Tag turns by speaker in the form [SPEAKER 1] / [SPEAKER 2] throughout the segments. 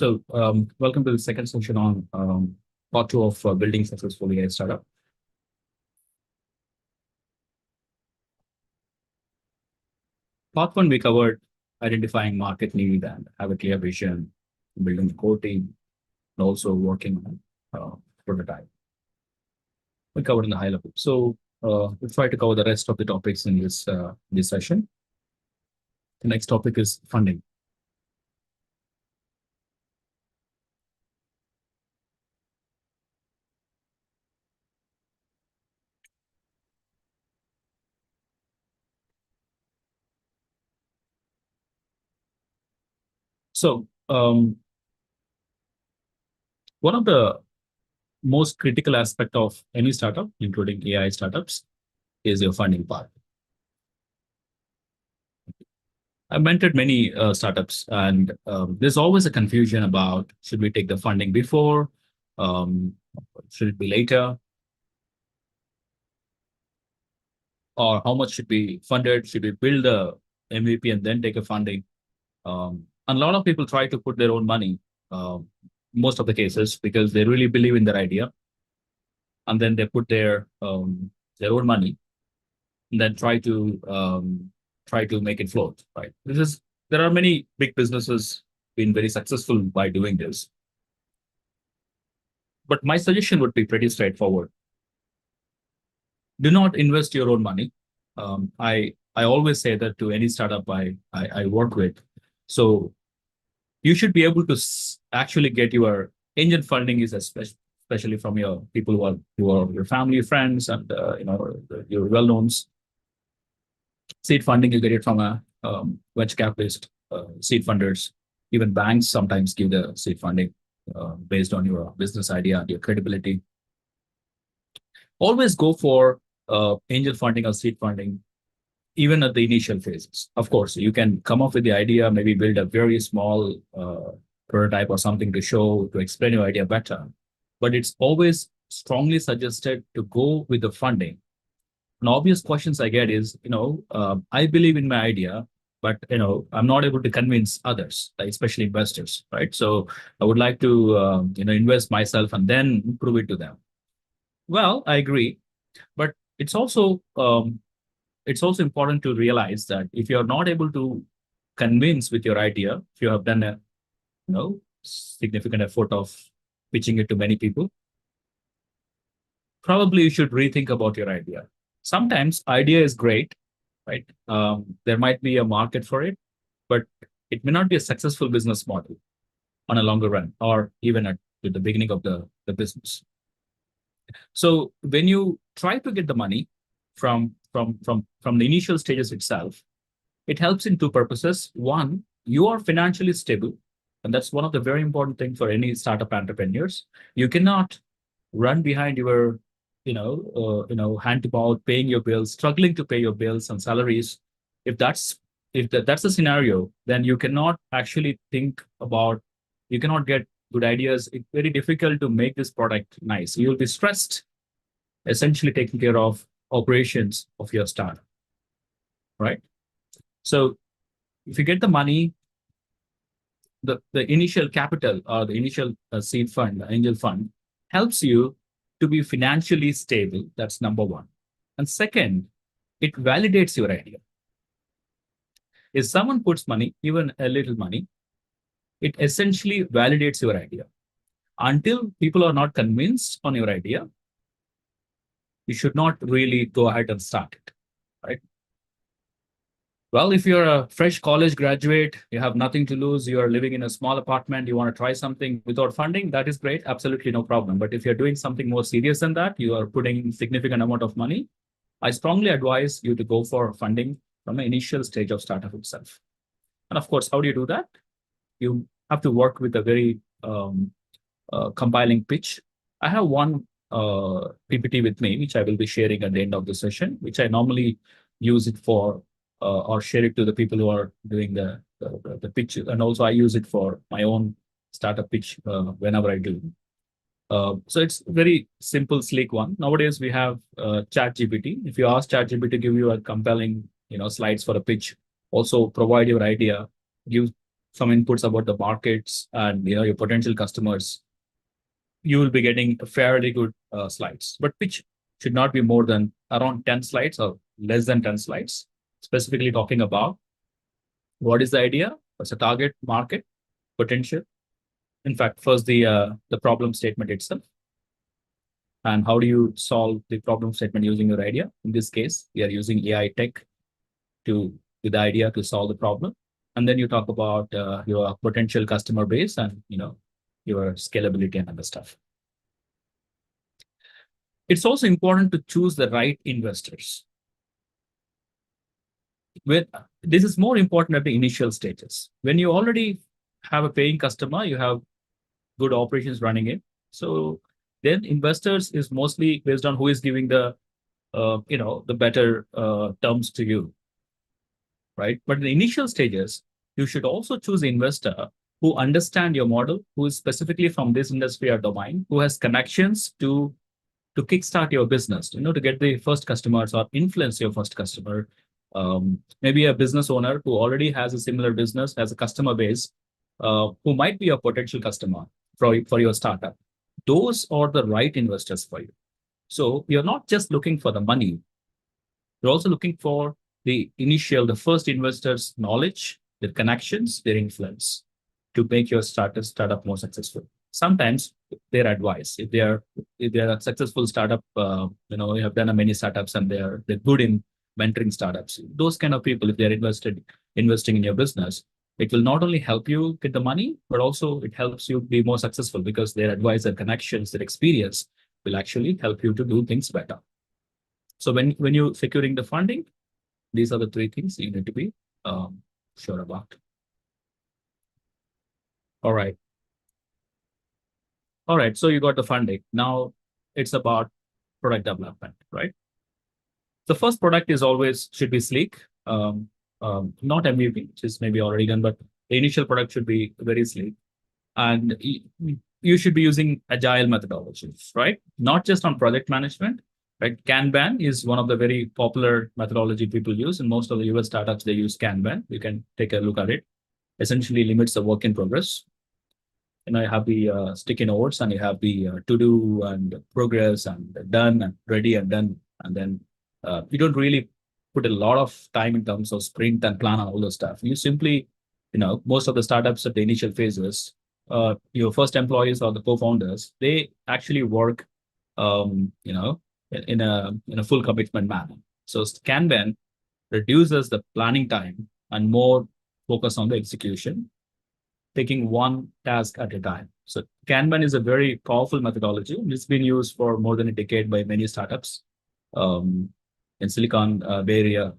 [SPEAKER 1] Welcome to the second session on part two of building successful AI startup. Part one, we covered identifying market need and have a clear vision, building the core team, and also working on prototype. We covered in the high level. We'll try to cover the rest of the topics in this session. The next topic is funding. One of the most critical aspect of any startup, including AI startups, is your funding part. I've mentored many startups, and there's always a confusion about should we take the funding before, should it be later, or how much should be funded? Should we build the MVP and then take a funding? And a lot of people try to put their own money, most of the cases, because they really believe in their idea, and then they put their own money, and then try to make it float. Right? There are many big businesses been very successful by doing this. But my suggestion would be pretty straightforward. Do not invest your own money. I always say that to any startup I work with. So you should be able to actually get your angel funding, is especially from your people who are your family, friends, and your well-knowns. Seed funding, you get it from a venture capitalist, seed funders. Even banks sometimes give the seed funding based on your business idea and your credibility. Always go for angel funding or seed funding, even at the initial phases. Of course, you can come up with the idea, maybe build a very small prototype or something to explain your idea better. But it's always strongly suggested to go with the funding. An obvious questions I get is, I believe in my idea, but I'm not able to convince others, especially investors, right? So I would like to invest myself and then prove it to them. Well, I agree, but it's also important to realize that if you're not able to convince with your idea, if you have done a significant effort of pitching it to many people, probably you should rethink about your idea. Sometimes idea is great, right? There might be a market for it, but it may not be a successful business model on a longer run, or even at the beginning of the business. So when you try to get the money from the initial stages itself, it helps in two purposes. One, you are financially stable, and that's one of the very important things for any startup entrepreneurs. You cannot run behind your hand to mouth, paying your bills, struggling to pay your bills and salaries. If that's the scenario, then you cannot actually you cannot get good ideas. It's very difficult to make this product nice. You'll be stressed, essentially taking care of operations of your startup, right? So if you get the money, the initial capital or the initial seed fund, the angel fund, helps you to be financially stable. That's number one. And second, it validates your idea. If someone puts money, even a little money, it essentially validates your idea. Until people are not convinced on your idea, you should not really go ahead and start it, right? Well, if you're a fresh college graduate, you have nothing to lose, you're living in a small apartment, you want to try something without funding, that is great, absolutely no problem. But if you're doing something more serious than that, you are putting significant amount of money, I strongly advise you to go for funding from an initial stage of startup itself. And of course, how do you do that? You have to work with a very compiling pitch. I have one PPT with me, which I will be sharing at the end of the session, which I normally use it for or share it to the people who are doing the pitch. And also I use it for my own startup pitch whenever I do. So it's very simple, sleek one. Nowadays we have ChatGPT. If you ask ChatGPT to give you a compelling slides for a pitch, also provide your idea, give some inputs about the markets and your potential customers, you will be getting fairly good slides, but which should not be more than around 10 slides or less than 10 slides, specifically talking about what is the idea, what's the target market potential. In fact, first the problem statement itself, and how do you solve the problem statement using your idea. In this case, we are using AI tech with the idea to solve the problem. And then you talk about your potential customer base and your scalability and other stuff. It's also important to choose the right investors. This is more important at the initial stages. When you already have a paying customer, you have good operations running it. So then investors is mostly based on who is giving the better terms to you, right? But in the initial stages, you should also choose an investor who understand your model, who is specifically from this industry or domain, who has connections to kickstart your business, to get the first customers or influence your first customer. Maybe a business owner who already has a similar business, has a customer base, who might be a potential customer for your startup. Those are the right investors for you. So you're not just looking for the money, you're also looking for the first investor's knowledge, their connections, their influence to make your startup more successful. Sometimes their advice, if they are a successful startup, you have done many startups and they're good in mentoring startups. Those kind of people, if they're investing in your business, it will not only help you get the money, but also it helps you be more successful because their advice, their connections, their experience will actually help you to do things better. So when you're securing the funding, these are the three things you need to be sure about. All right. So you got the funding. Now it's about product development, right? The first product should be sleek, not MVP, which is maybe already done, but the initial product should be very sleek. And you should be using agile methodologies, right? Not just on project management, right? Kanban is one of the very popular methodology people use, and most of the US startups, they use Kanban. You can take a look at it. Essentially limits the work in progress. You have the sticky notes, and you have the to-do and progress and done and ready and done. And then you don't really put a lot of time in terms of sprint and plan and all those stuff. You simply, most of the startups at the initial phases, your first employees or the co-founders, they actually work, in a full commitment manner. So Kanban reduces the planning time and more focus on the execution, taking one task at a time. So Kanban is a very powerful methodology. It's been used for more than a decade by many startups. In Silicon Bay Area,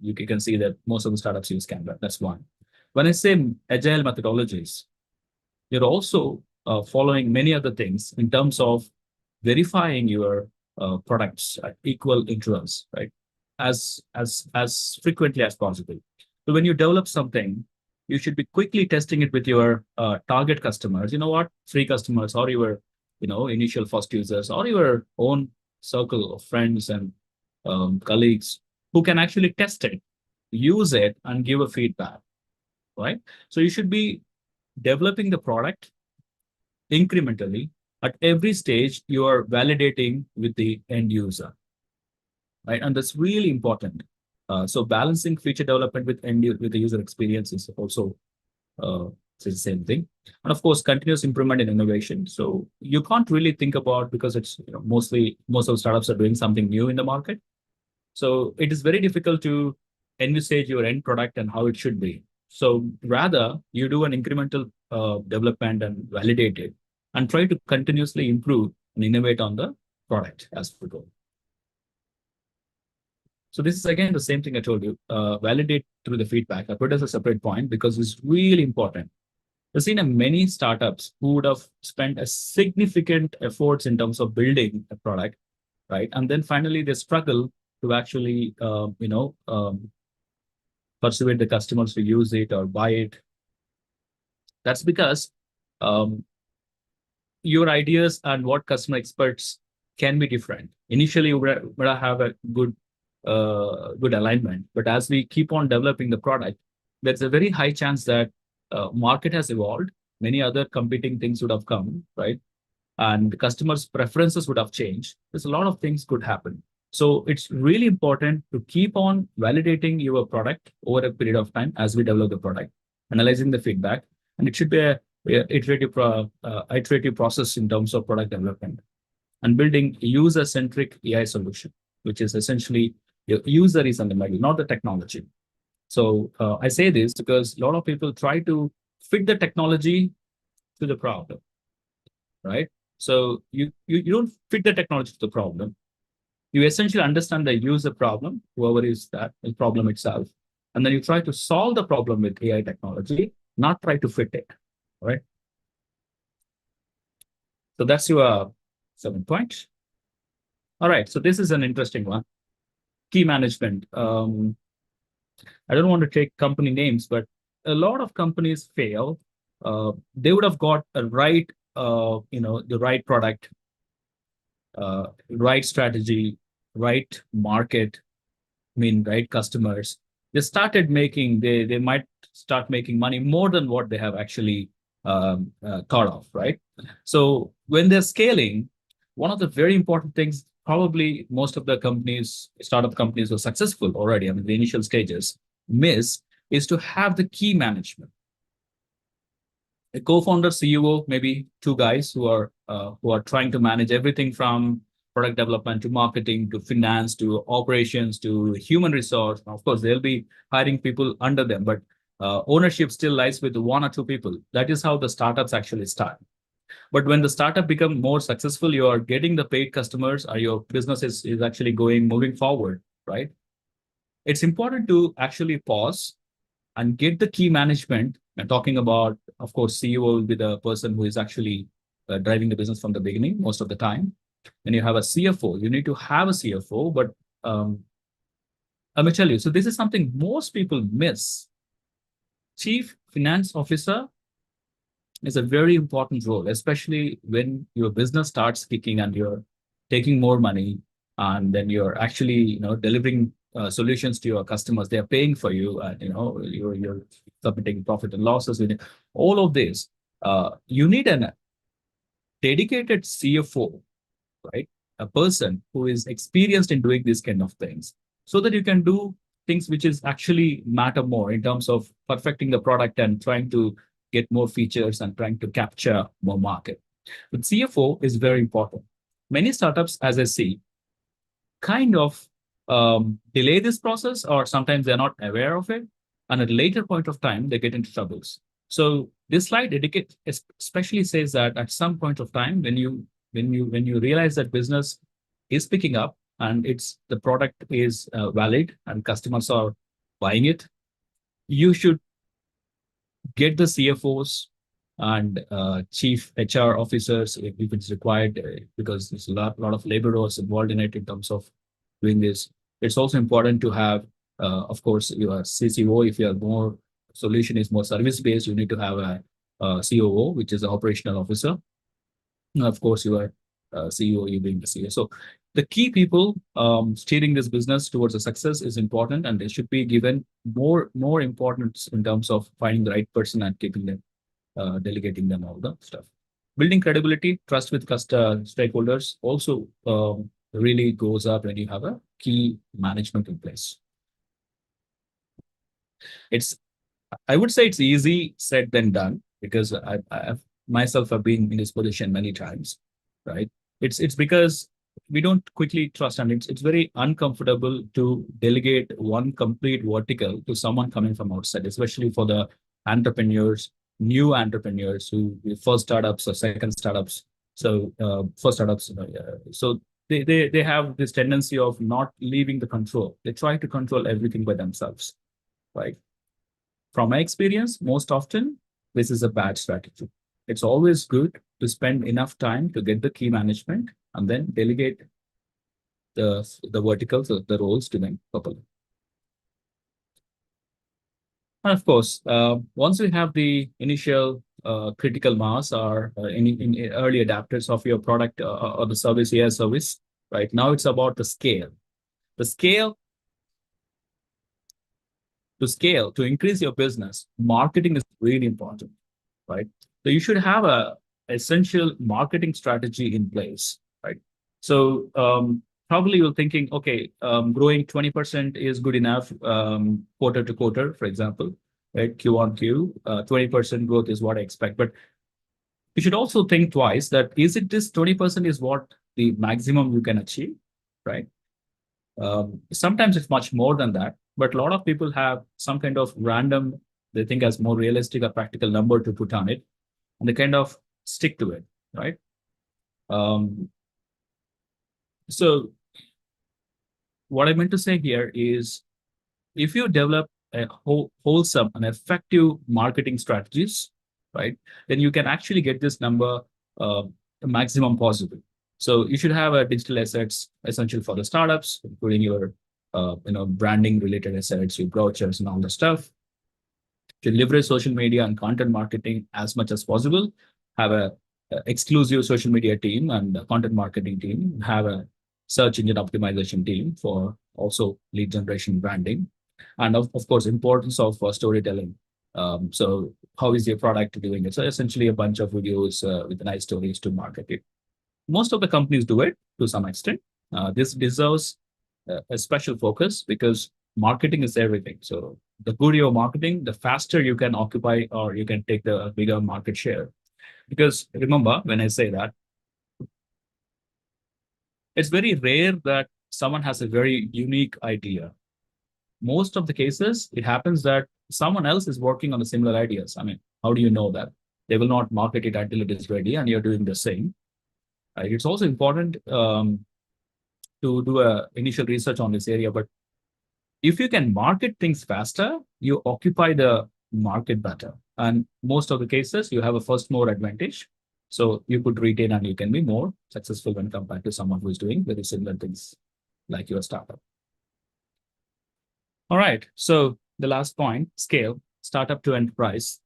[SPEAKER 1] you can see that most of the startups use Kanban. That's one. When I say agile methodologies, you're also following many other things in terms of verifying your products at equal intervals, right? As frequently as possible. So when you develop something, you should be quickly testing it with your target customers. Free customers, or your initial first users, or your own circle of friends and colleagues who can actually test it, use it, and give a feedback, right? So you should be developing the product incrementally. At every stage, you are validating with the end user, right? And that's really important. So balancing feature development with the user experience is also it's the same thing. And of course, continuous improvement and innovation. So you can't really think about, because it's most of startups are doing something new in the market. So it is very difficult to envisage your end product and how it should be. So rather, you do an incremental development and validate it, and try to continuously improve and innovate on the product as we go. So this is again the same thing I told you. Validate through the feedback. I put as a separate point because it's really important. I've seen many startups who would have spent a significant efforts in terms of building a product, right? And then finally they struggle to actually, persuade the customers to use it or buy it. That's because your ideas and what customer experts can be different. Initially, you would have a good alignment, but as we keep on developing the product, there's a very high chance that market has evolved. Many other competing things would have come, right? And customers' preferences would have changed. There's a lot of things could happen. So it's really important to keep on validating your product over a period of time as we develop the product, analyzing the feedback, and it should be a iterative process in terms of product development and building user-centric AI solution, which is essentially your user is on the middle, not the technology. So I say this because a lot of people try to fit the technology to the problem, right? So you don't fit the technology to the problem. You essentially understand the user problem, whoever is that the problem itself, and then you try to solve the problem with AI technology, not try to fit it, right? So that's your 7 point. All right, so this is an interesting one. Key management. I don't want to take company names, but a lot of companies fail. They would have got a right, the right product, right strategy, right market, right customers. They might start making money more than what they have actually thought of, right? So when they're scaling, one of the very important things, probably most of the companies, startup companies who are successful already, I mean, the initial stages, miss is to have the key management. A co-founder, CEO, maybe two guys who are trying to manage everything from product development to marketing to finance to operations to human resource. Of course, they'll be hiring people under them, but ownership still lies with one or two people. That is how the startups actually start. But when the startup become more successful, you are getting the paid customers, or your business is actually moving forward, right? It's important to actually pause and get the key management. And talking about, of course, CEO will be the person who is actually driving the business from the beginning most of the time. Then you have a CFO. You need to have a CFO, but let me tell you. So this is something most people miss. Chief Finance Officer is a very important role, especially when your business starts kicking and you're taking more money, and then you're actually delivering solutions to your customers. They're paying for you, and you're submitting profit and losses. All of this, you need a dedicated CFO, right? A person who is experienced in doing these kind of things, so that you can do things which is actually matter more in terms of perfecting the product and trying to get more features and trying to capture more market. But CFO is very important. Many startups, as I see, kind of delay this process, or sometimes they're not aware of it, and at a later point of time they get into troubles. So this slide especially says that at some point of time, when you realize that business is picking up and the product is valid and customers are buying it, you should get the CFOs and chief HR officers if it's required, because there's a lot of laborers involved in it in terms of doing this. It's also important to have, of course, your CCO. If your more solution is more service based, you need to have a COO, which is an operational officer. And of course, your CEO, you being the CEO. So the key people steering this business towards a success is important, and they should be given more importance in terms of finding the right person and keeping them, delegating them all the stuff. Building credibility, trust with stakeholders also really goes up when you have a key management in place. I would say it's easy said than done, because I myself have been in this position many times, right? It's because we don't quickly trust, and it's very uncomfortable to delegate one complete vertical to someone coming from outside, especially for the entrepreneurs, new entrepreneurs who first startups or second startups. So first startups, so they have this tendency of not leaving the control. They try to control everything by themselves, right? From my experience, most often this is a bad strategy. It's always good to spend enough time to get the key management and then delegate the verticals, the roles to them properly. And of course, once we have the initial critical mass, or in early adapters of your product or the service, AI service, right? Now it's about the scale. The scale to scale, to increase your business, marketing is really important, right? So you should have a essential marketing strategy in place, right? So probably you're thinking, okay, growing 20% is good enough quarter to quarter, for example, right? Q on Q, 20% growth is what I expect. But you should also think twice that is it this 20% is what the maximum you can achieve, right? Sometimes it's much more than that, but a lot of people have some kind of random, they think as more realistic or practical number to put on it, and they kind of stick to it, right? Um, so what I meant to say here is if you develop a wholesome and effective marketing strategies, right, then you can actually get this number uh, maximum possible. So you should have a digital assets essential for the startups, including your branding related assets, your brochures and all the stuff. To leverage social media and content marketing as much as possible, have a exclusive social media team and a content marketing team, have a search engine optimization team for also lead generation branding, and of course, importance of storytelling. So how is your product doing it? So essentially a bunch of videos with nice stories to market it. Most of the companies do it to some extent. This deserves a special focus because marketing is everything. So the good your marketing, the faster you can occupy or you can take the bigger market share. Because remember, when I say that, it's very rare that someone has a very unique idea. Most of the cases, it happens that someone else is working on the similar ideas. I mean, how do you know that? They will not market it until it is ready and you're doing the same. It's also important to do a initial research on this area, but if you can market things faster, you occupy the market better. And most of the cases, you have a first mover advantage. So you could retain and you can be more successful when compared to someone who is doing very similar things like your startup. All right. So the last point, scale, startup to enterprise.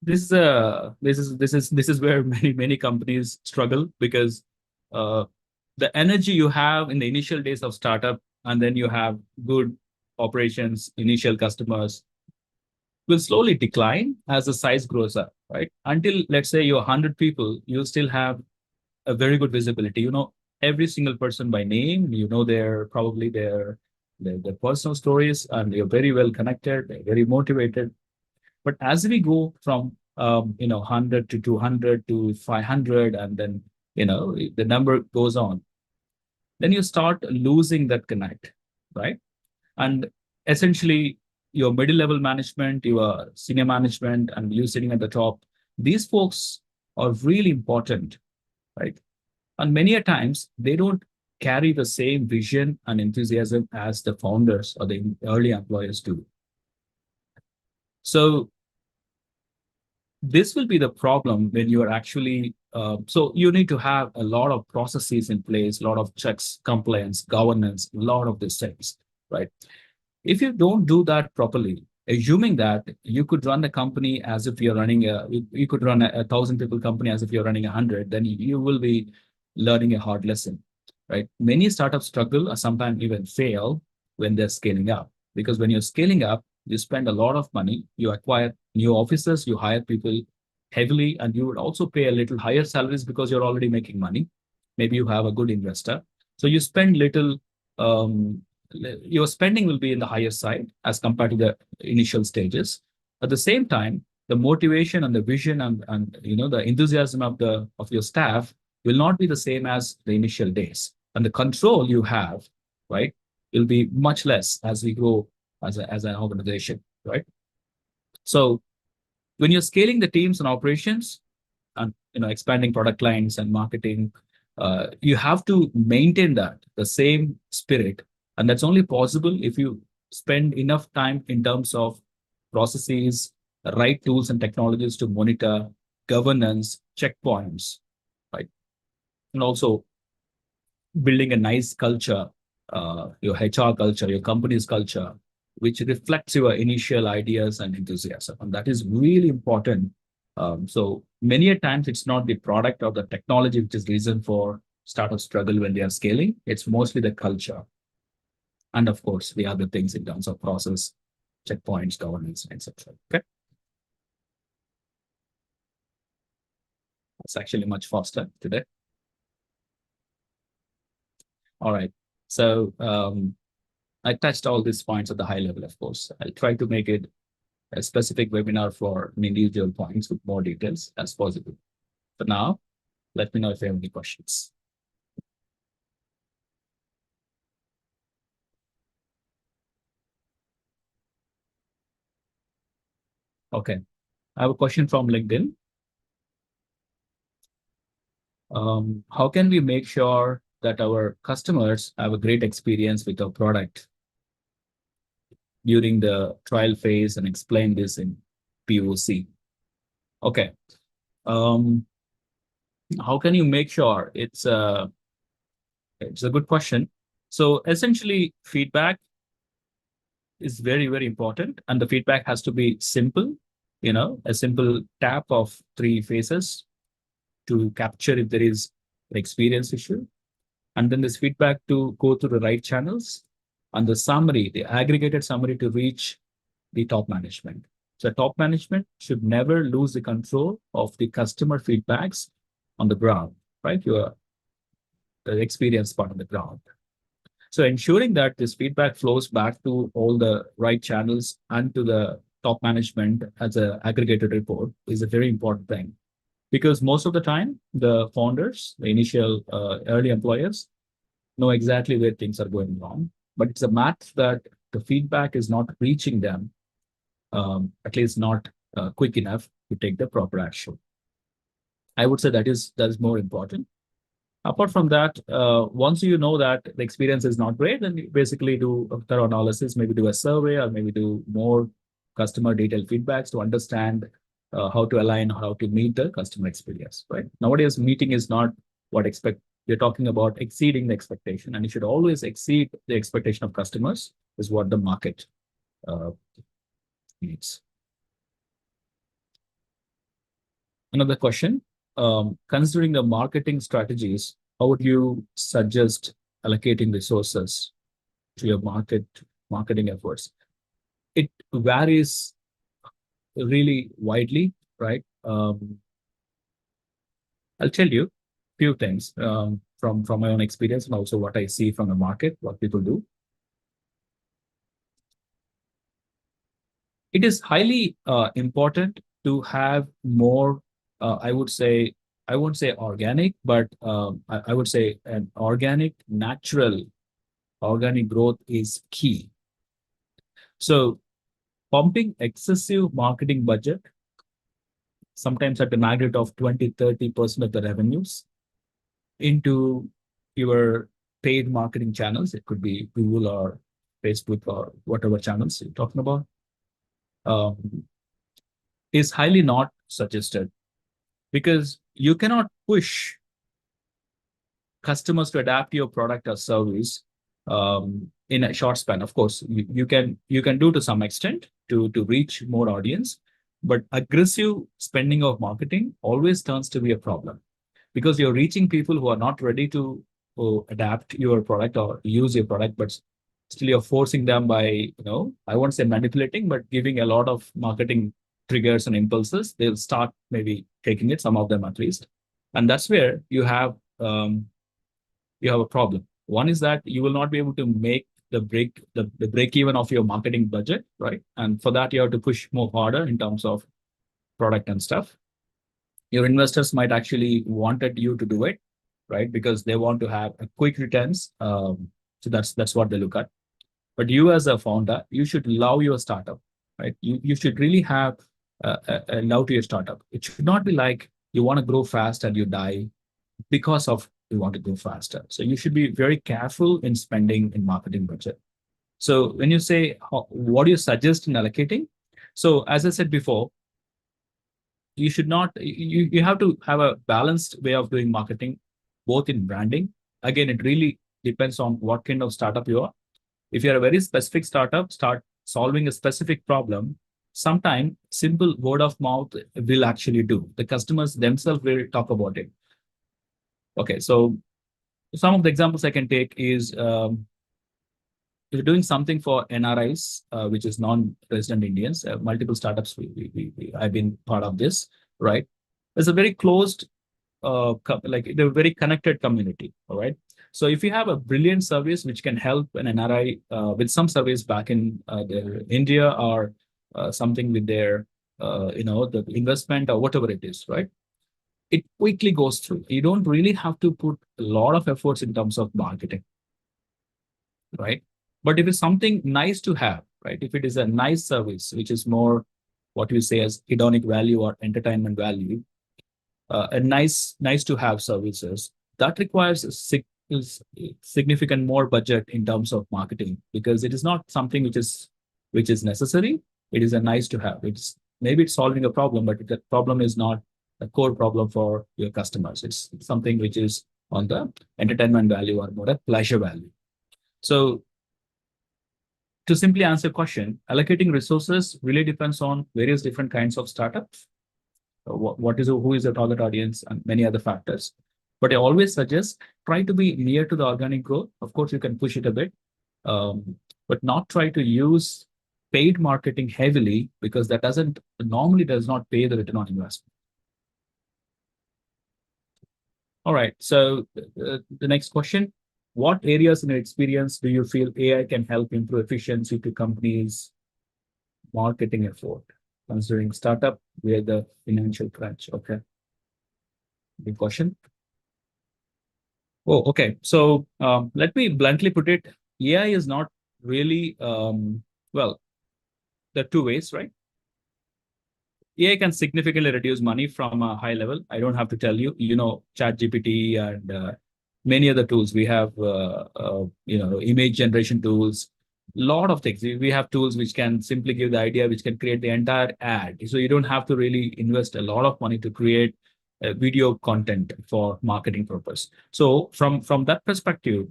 [SPEAKER 1] This is where many companies struggle because uh, the energy you have in the initial days of startup, and then you have good operations, initial customers, will slowly decline as the size grows up, right? Until let's say you're 100 people, you still have a very good visibility. You know every single person by name. You know their personal stories, and you're very well connected, very motivated. But as we go from 100 to 200 to 500, and then the number goes on, then you start losing that connect, right? And essentially, your middle level management, your senior management, and you sitting at the top, these folks are really important, right? And many a times they don't carry the same vision and enthusiasm as the founders or the early employers do. So this will be the problem when you are actually so you need to have a lot of processes in place, a lot of checks, compliance, governance, a lot of these things, right? If you don't do that properly, assuming that you could run the company as if you're running you could run a 1,000 people company as if you're running 100, then you will be learning a hard lesson, right? Many startups struggle or sometimes even fail when they're scaling up, because when you're scaling up, you spend a lot of money, you acquire new offices, you hire people heavily, and you would also pay a little higher salaries because you're already making money. Maybe you have a good investor. So you spend little, your spending will be in the higher side as compared to the initial stages. At the same time, the motivation and the vision and the enthusiasm of your staff will not be the same as the initial days. And the control you have, right, will be much less as we grow as an organization, right? So when you're scaling the teams and operations and expanding product lines and marketing, you have to maintain the same spirit, and that's only possible if you spend enough time in terms of processes, right tools and technologies to monitor, governance, checkpoints, right? And also building a nice culture, your HR culture, your company's culture, which reflects your initial ideas and enthusiasm. And that is really important. So many a times it's not the product or the technology which is reason for startup struggle when they are scaling. It's mostly the culture. And of course, the other things in terms of process, checkpoints, governance, etc. Okay. It's actually much faster today. All right. So I touched all these points at the high level, of course. I'll try to make it a specific webinar for individual points with more details as possible. For now, let me know if you have any questions. Okay. I have a question from LinkedIn. How can we make sure that our customers have a great experience with our product during the trial phase, and explain this in POC? Okay. How can you make sure? It's a good question. So essentially, feedback is very, very important, and the feedback has to be simple. A simple tap of 3 phases to capture if there is an experience issue, and then this feedback to go through the right channels, and the summary, the aggregated summary, to reach the top management. So top management should never lose the control of the customer feedbacks on the ground, right? The experience part on the ground. So ensuring that this feedback flows back to all the right channels and to the top management as an aggregated report is a very important thing. Because most of the time, the founders, the initial early employers, know exactly where things are going wrong. But it's a math that the feedback is not reaching them, at least not quick enough to take the proper action. I would say that is more important. Apart from that, once you know that the experience is not great, then you basically do a thorough analysis, maybe do a survey, or maybe do more customer detailed feedbacks to understand how to align, how to meet the customer experience, right? Nowadays, meeting is not what expect. We're talking about exceeding the expectation, and you should always exceed the expectation of customers, is what the market needs. Another question, considering the marketing strategies, how would you suggest allocating resources to your marketing efforts? It varies really widely, right? I'll tell you a few things from my own experience, and also what I see from the market, what people do. It is highly important to have more, I would say, I won't say organic, but I would say an natural organic growth is key. So pumping excessive marketing budget, sometimes at the magnitude of 20-30% of the revenues, into your paid marketing channels, it could be Google or Facebook or whatever channels you're talking about, is highly not suggested, because you cannot push customers to adapt your product or service in a short span. Of course, you can do to some extent to reach more audience, but aggressive spending of marketing always turns to be a problem, because you're reaching people who are not ready to adapt your product or use your product, but still you're forcing them by, I won't say manipulating, but giving a lot of marketing triggers and impulses. They'll start maybe taking it, some of them at least. And that's where you have a problem. One is that you will not be able to make the break even of your marketing budget, right? And for that, you have to push more harder in terms of product and stuff. Your investors might actually wanted you to do it, right? Because they want to have a quick returns. So that's what they look at. But you as a founder, you should love your startup, right? You should really have a love to your startup. It should not be like you want to grow fast and you die because of you want to go faster. So you should be very careful in spending in marketing budget. So when you say what do you suggest in allocating? So as I said before, you should not, you have to have a balanced way of doing marketing, both in branding. Again, it really depends on what kind of startup you are. If you're a very specific startup, start solving a specific problem, sometime simple word of mouth will actually do. The customers themselves will talk about it. Okay, so some of the examples I can take is if you're doing something for NRIs, which is non-resident Indians, multiple startups, I've been part of this, right? It's a very closed, like they're very connected community, all right? So if you have a brilliant service which can help an NRI with some service back in India or something with their, the investment or whatever it is, right? It quickly goes through. You don't really have to put a lot of efforts in terms of marketing, right? But if it's something nice to have, right? If it is a nice service, which is more what we say as hedonic value or entertainment value, a nice to have services that requires a significant more budget in terms of marketing because it is not something which is necessary. It is a nice to have. It's solving a problem, but the problem is not a core problem for your customers. It's something which is on the entertainment value or more a pleasure value. So to simply answer the question, allocating resources really depends on various different kinds of startups. Who is the target audience and many other factors. But I always suggest try to be near to the organic growth. Of course, you can push it a bit, but not try to use paid marketing heavily because that normally does not pay the return on investment. All right. So the next question, what areas in your experience do you feel AI can help improve efficiency to companies' marketing effort, considering startup with the financial crunch? Okay. Big question. Oh, okay. So let me bluntly put it. AI is not really, well, there are two ways, right? AI can significantly reduce money from a high level. I don't have to tell you, ChatGPT and many other tools. We have, image generation tools, lot of things. We have tools which can simply give the idea, which can create the entire ad. So you don't have to really invest a lot of money to create video content for marketing purpose. So from that perspective,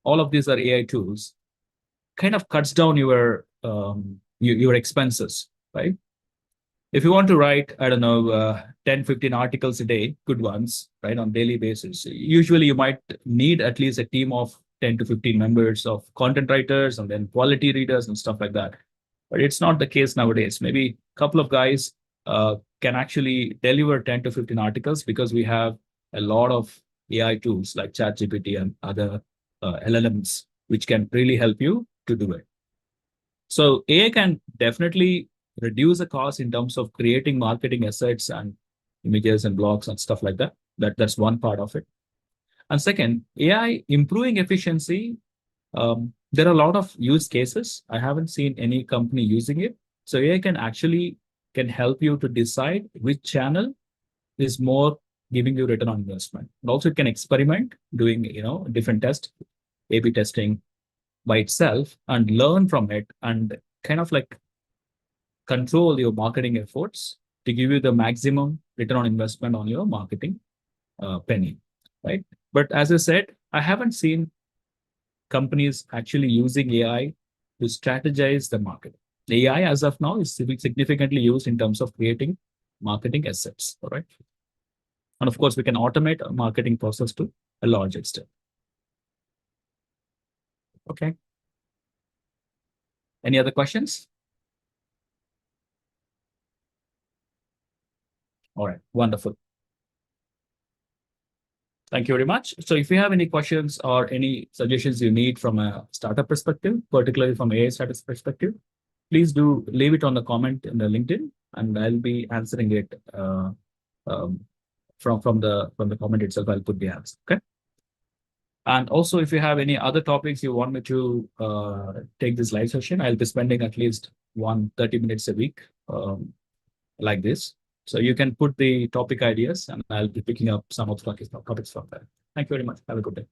[SPEAKER 1] all of these are AI tools. Kind of cuts down your expenses, right? If you want to write, I don't know, 10, 15 articles a day, good ones, right, on daily basis, usually you might need at least a team of 10 to 15 members of content writers and then quality readers and stuff like that. But it's not the case nowadays. Maybe a couple of guys can actually deliver 10 to 15 articles because we have a lot of AI tools like ChatGPT and other LLMs, which can really help you to do it. So AI can definitely reduce the cost in terms of creating marketing assets and images and blogs and stuff like that. That's one part of it. And second, AI improving efficiency. There are a lot of use cases. I haven't seen any company using it. So AI can help you to decide which channel is more giving you return on investment. And also it can experiment doing, different tests, A/B testing by itself and learn from it and kind of like control your marketing efforts to give you the maximum return on investment on your marketing penny, right? But as I said, I haven't seen companies actually using AI to strategize the market. The AI as of now is significantly used in terms of creating marketing assets, all right? And of course, we can automate a marketing process to a large extent. Okay. Any other questions? All right, wonderful. Thank you very much. So if you have any questions or any suggestions you need from a startup perspective, particularly from AI startup perspective, please do leave it on the comment in the LinkedIn, and I'll be answering it from the comment itself. I'll put the answer. Okay. And also, if you have any other topics you want me to take this live session, I'll be spending at least 30 minutes a week like this. So you can put the topic ideas and I'll be picking up some of the topics from there. Thank you very much. Have a good day.